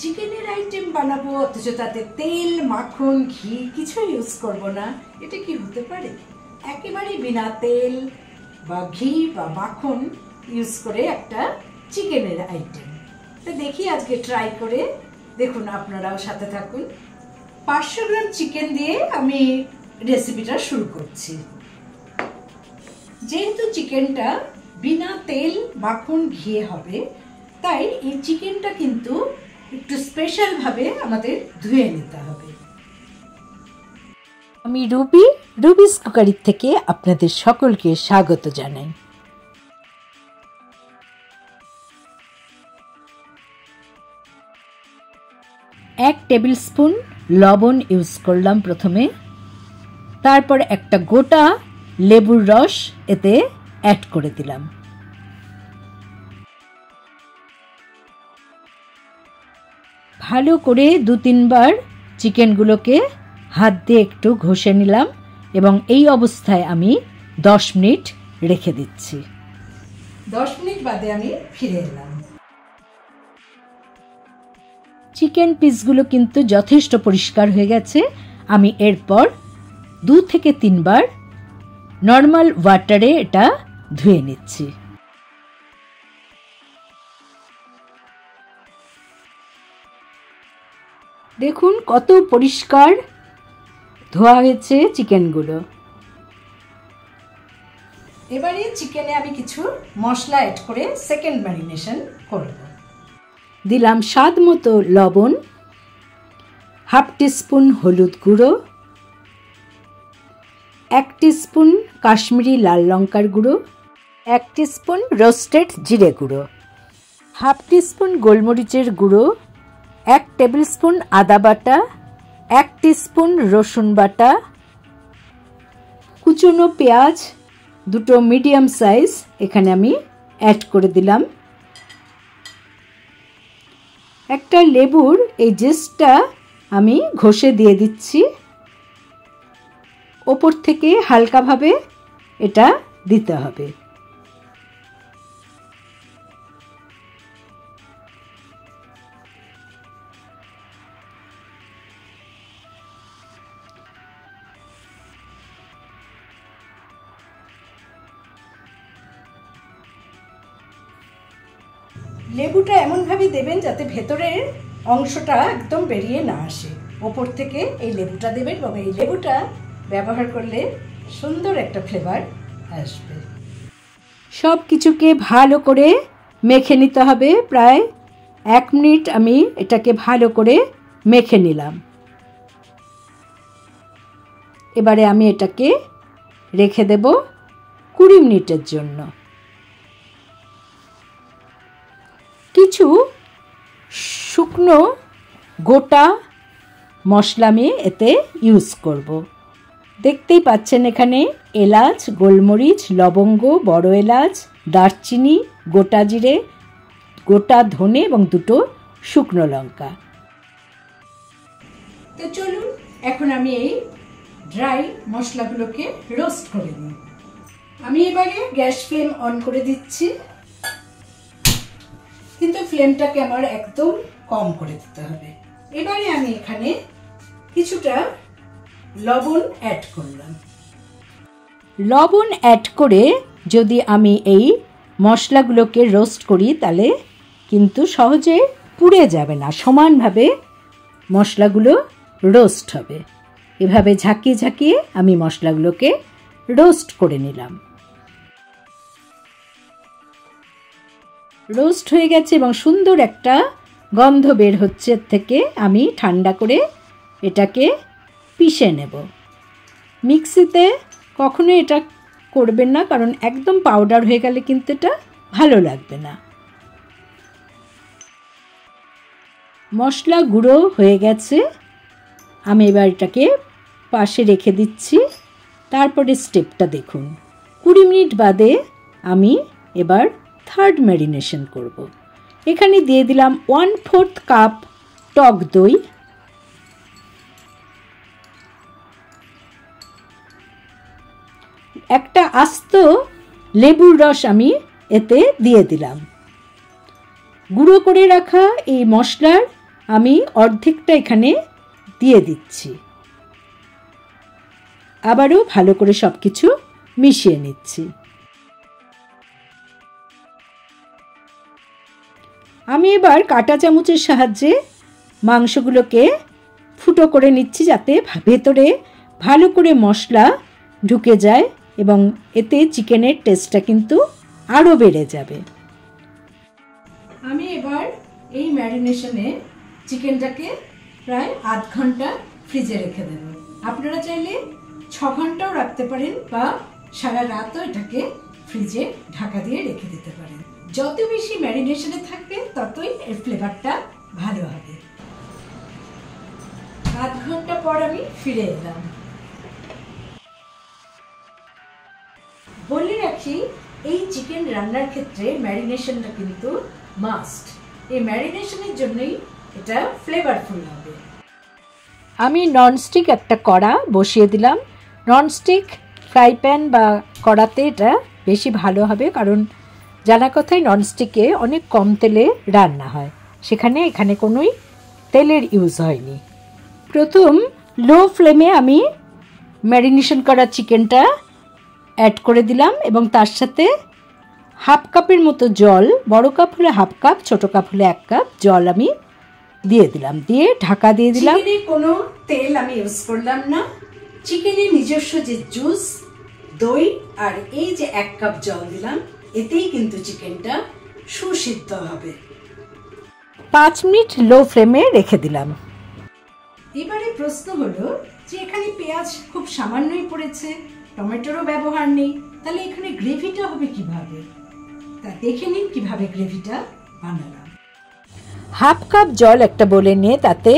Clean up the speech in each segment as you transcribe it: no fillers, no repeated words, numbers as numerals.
চিকেনের আইটেম বানাবো অথচ তাতে তেল মাখন ঘি কিছু ইউজ করব না, এটা কি হতে পারে? একেবারে বিনা তেল বা ঘি বা মাখন ইউজ করে একটা চিকেনের আইটেম। তো দেখি আজকে ট্রাই করে দেখুন, আপনারাও সাথে থাকুন। 500 গ্রাম চিকেন দিয়ে আমি রেসিপিটা শুরু করছি। যেহেতু চিকেনটা বিনা তেল মাখন ঘিয়ে হবে, তাই এই চিকেনটা কিন্তু একটু স্পেশাল ভাবে আমাদের ধুয়ে নিতে হবে। আমি রুবিস কুকারি থেকে আপনাদের সকলকে স্বাগত জানাই। এক টেবিল স্পুন লবণ ইউজ করলাম প্রথমে, তারপর একটা গোটা লেবুর রস এতে অ্যাড করে দিলাম। ভালো করে 2-3 বার চিকেনগুলোকে হাত দিয়ে একটু ঘষে নিলাম এবং এই অবস্থায় আমি 10 মিনিট রেখে দিচ্ছি। 10 মিনিট বাদে আমি ফিরে এলাম। চিকেন পিসগুলো কিন্তু যথেষ্ট পরিষ্কার হয়ে গেছে। আমি এরপর 2 থেকে 3 বার নর্মাল ওয়াটারে এটা ধুয়ে নিচ্ছি। দেখুন কত পরিষ্কার ধোয়া হয়েছে চিকেনগুলো। এবারে চিকেনে আমি কিছু মশলা অ্যাড করে সেকেন্ড ম্যারিনেশন করব। দিলাম স্বাদ মতো লবণ, 1/2 টিস্পুন হলুদ গুঁড়ো, 1 টিস্পুন কাশ্মীরি লাল লঙ্কার গুঁড়ো, 1 টিস্পুন রোস্টেড জিরে গুঁড়ো, 1/2 টিস্পুন গোলমরিচের গুঁড়ো, 1 টেবিল স্পুন আদা বাটা, 1 টিস্পুন রসুন বাটা, কুচনো পেঁয়াজ 2টো মিডিয়াম সাইজ এখানে আমি অ্যাড করে দিলাম। একটা লেবুর এই জুসটা আমি ঘষে দিয়ে দিচ্ছি। ওপর থেকে হালকাভাবে এটা দিতে হবে। লেবুটা এমনভাবে দেবেন যাতে ভেতরের অংশটা একদম বেরিয়ে না আসে। ওপর থেকে এই লেবুটা দেবেন এবং এই লেবুটা ব্যবহার করলে সুন্দর একটা ফ্লেভার আসবে। সব কিছুকে ভালো করে মেখে নিতে হবে। প্রায় 1 মিনিট আমি এটাকে ভালো করে মেখে নিলাম। এবারে আমি এটাকে রেখে দেব 20 মিনিটের জন্য। কিছু শুকনো গোটা মশলা আমি এতে ইউজ করব। দেখতেই পাচ্ছেন এখানে এলাচ, গোলমরিচ, লবঙ্গ, বড় এলাচ, দারচিনি, গোটা জিরে, গোটা ধনে এবং 2টো শুকনো লঙ্কা। তো চলুন এখন আমি এই ড্রাই মশলাগুলোকে রোস্ট করে নিই। আমি এবারে গ্যাস ফ্লেম অন করে দিচ্ছি, কিন্তু ফ্লেমটাকে আমার একদম কম করে দিতে হবে। এবারে আমি এখানে কিছুটা লবণ অ্যাড করলাম। লবণ অ্যাড করে যদি আমি এই মশলাগুলোকে রোস্ট করি তাহলে কিন্তু সহজে পুড়ে যাবে না, সমানভাবে মশলাগুলো রোস্ট হবে। এভাবে ঝাঁকিয়ে ঝাঁকিয়ে আমি মশলাগুলোকে রোস্ট করে নিলাম। রোস্ট হয়ে গেছে এবং সুন্দর একটা গন্ধ বের হচ্ছে থেকে। আমি ঠান্ডা করে এটাকে পিষে নেব। মিক্সিতে কখনো এটা করবেন না, কারণ একদম পাউডার হয়ে গেলে কিন্তু এটা ভালো লাগবে না। মশলা গুঁড়ো হয়ে গেছে, আমি এবার এটাকে পাশে রেখে দিচ্ছি। তারপরে স্টেপটা দেখুন। 20 মিনিট বাদে আমি এবার থার্ড ম্যারিনেশন করব। এখানে দিয়ে দিলাম 1/4 কাপ টক দই, একটা আস্ত লেবুর রস আমি এতে দিয়ে দিলাম। গুঁড়ো করে রাখা এই মশলার আমি অর্ধেকটা এখানে দিয়ে দিচ্ছি। আবারও ভালো করে সব কিছু মিশিয়ে নিচ্ছি। আমি এবার কাঁটা চামচের সাহায্যে মাংসগুলোকে ফুটো করে নিচ্ছি, যাতে ভেতরে ভালো করে মশলা ঢুকে যায় এবং এতে চিকেনের টেস্টটা কিন্তু আরও বেড়ে যাবে। আমি এবার এই ম্যারিনেশনে চিকেনটাকে প্রায় আধ ঘন্টা ফ্রিজে রেখে দেব। আপনারা চাইলে 6 ঘন্টাও রাখতে পারেন বা সারা রাতও এটাকে ফ্রিজে ঢাকা দিয়ে রেখে দিতে পারেন। যত বেশি ম্যারিনেশনে থাকবে ততই এর ফ্লেভারটা ভালো হবে। আধ ঘন্টা পর আমি ফিরে এলাম। বলে রাখি, এই চিকেন রান্নার ক্ষেত্রে ম্যারিনেশনটা কিন্তু মাস্ট। এই ম্যারিনেশনের জন্যই এটা ফ্লেভারফুল হবে। আমি ননস্টিক একটা কড়া বসিয়ে দিলাম। ননস্টিক ফ্রাই প্যান বা কড়াতে এটা বেশি ভালো হবে, কারণ জানা কথাই ননস্টিকে অনেক কম তেলে রান্না হয়, এখানে কোনোই তেলের ইউজ হয়নি। প্রথম লো ফ্লেমে আমি ম্যারিনেশন করা চিকেনটা অ্যাড করে দিলাম এবং তার সাথে হাফ কাপের মতো জল, বড় কাপ হলে হাফ কাপ, ছোট কাপ হলে 1 কাপ জল আমি দিয়ে দিলাম। দিয়ে ঢাকা দিয়ে দিলাম। চিকেনে কোনো তেল আমি ইউজ করলাম না। চিকেনের নিজস্ব যে জুস, দই আর এই যে 1 কাপ জল দিলাম, এতেই কিন্তু চিকেনটা সুসিদ্ধ হবে। 5 মিনিট লো ফ্লেমে রেখে দিলাম। এবারে প্রশ্ন হলো যে এখানে পেঁয়াজ খুব সামান্যই পড়েছে, টমেটোরও ব্যবহার নেই, তাহলে এখানে গ্রেভিটা হবে কিভাবে? তা দেখে নিন কিভাবে গ্রেভিটা বানালাম। হাফ কাপ জল একটা বলে নিয়ে তাতে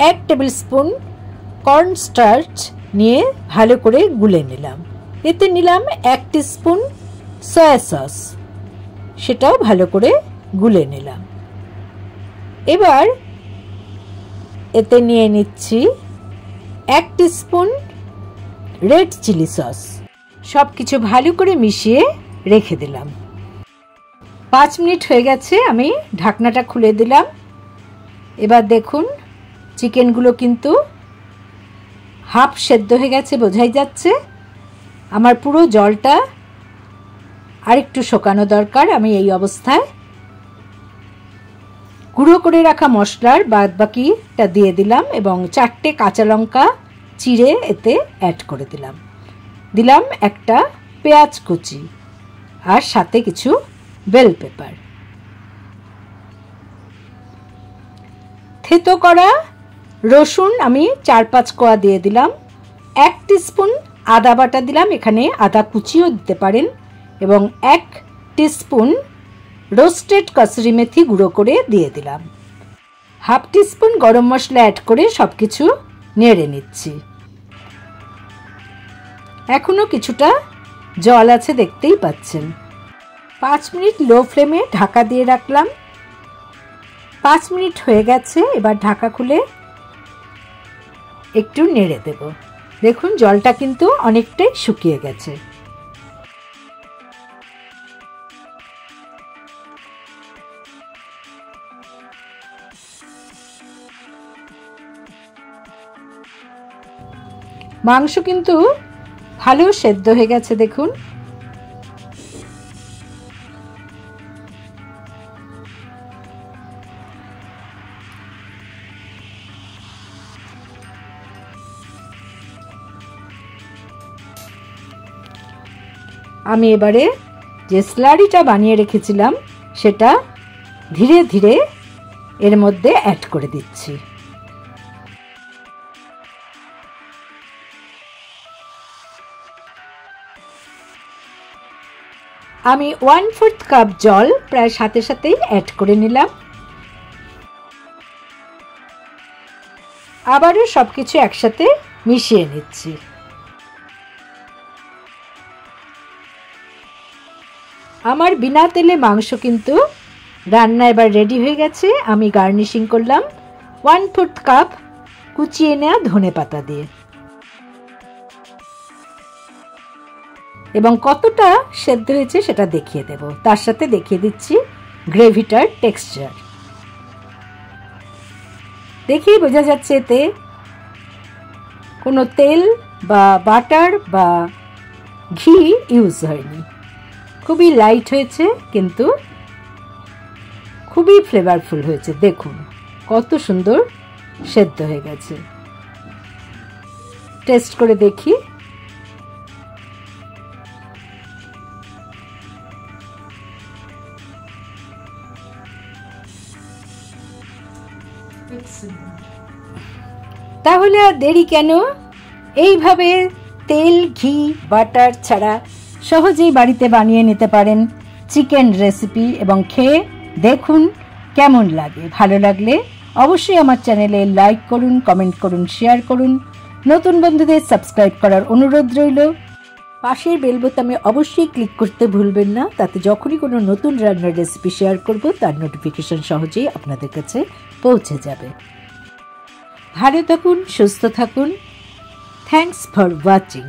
1 টেবিল স্পুন কর্নস্টার্চ নিয়ে ভালো করে গুলে নিলাম। এতে নিলাম 1 টিস্পুন সয়া সস, সেটাও ভালো করে গুলে নিলাম। এবার এতে নিয়ে নিচ্ছি 1 টিস্পুন রেড চিলি সস। সব কিছু ভালো করে মিশিয়ে রেখে দিলাম। 5 মিনিট হয়ে গেছে, আমি ঢাকনাটা খুলে দিলাম। এবার দেখুন চিকেনগুলো কিন্তু হাফ সেদ্ধ হয়ে গেছে, বোঝাই যাচ্ছে। আমার পুরো জলটা আরেকটু শুকানো দরকার। আমি এই অবস্থায় গুঁড়ো করে রাখা মশলার বাদবাকিটা দিয়ে দিলাম এবং 4টে কাঁচা লঙ্কা চিড়ে এতে অ্যাড করে দিলাম। দিলাম একটা পেঁয়াজ কুচি আর সাথে কিছু বেল পেপার। থেতো করা রসুন আমি 4-5 কোয়া দিয়ে দিলাম। 1 টিস্পুন আদা বাটা দিলাম, এখানে আদা কুচিও দিতে পারেন, এবং 1 টিস্পুন রোস্টেড কসুরি মেথি গুঁড়ো করে দিয়ে দিলাম। হাফ টিস্পুন গরম মশলা অ্যাড করে সবকিছু নেড়ে নিচ্ছি। এখনো কিছুটা জল আছে, দেখতেই পাচ্ছেন। 5 মিনিট লো ফ্লেমে ঢাকা দিয়ে রাখলাম। 5 মিনিট হয়ে গেছে, এবার ঢাকা খুলে একটু নেড়ে দেব। দেখুন জলটা কিন্তু অনেকটাই শুকিয়ে গেছে। মাংস কিন্তু ভালো সেদ্ধ হয়ে গেছে, দেখুন। আমি এবারে যে স্লারিটা বানিয়ে রেখেছিলাম সেটা ধীরে ধীরে এর মধ্যে অ্যাড করে দিচ্ছি। আমি 1/4 কাপ জল প্রায় সাথে সাথেই অ্যাড করে নিলাম। আবারও সবকিছু একসাথে মিশিয়ে নিচ্ছি। আমার বিনা তেলে মাংস কিন্তু রান্না এবার রেডি হয়ে গেছে। আমি গার্নিশিং করলাম 1/4 কাপ কুচিয়ে নেওয়া ধনেপাতা দিয়ে। এবং কতটা সেদ্ধ হয়েছে সেটা দেখিয়ে দেব, তার সাথে দেখিয়ে দিচ্ছি গ্রেভিটার টেক্সচার। দেখেই বোঝা যাচ্ছে এতে কোনো তেল বা বাটার বা ঘি ইউজ হয়নি। খুবই লাইট হয়েছে কিন্তু খুবই ফ্লেভারফুল হয়েছে। দেখুন কত সুন্দর সেদ্ধ হয়ে গেছে। টেস্ট করে দেখি। তাহলে আর দেরি কেন? এইভাবে তেল, ঘি, বাটার ছাড়া সহজেই বাড়িতে বানিয়ে নিতে পারেন চিকেন রেসিপি এবং খেয়ে দেখুন কেমন লাগে। ভালো লাগলে অবশ্যই আমার চ্যানেলে লাইক করুন, কমেন্ট করুন, শেয়ার করুন। নতুন বন্ধুদের সাবস্ক্রাইব করার অনুরোধ রইল। পাশের বেল বোতামে অবশ্যই ক্লিক করতে ভুলবেন না, তাতে যখনই কোনো নতুন রান্নার রেসিপি শেয়ার করব তার নোটিফিকেশন সহজেই আপনাদের কাছে পৌঁছে যাবে। ভালো থাকুন, সুস্থ থাকুন। Thanks for watching.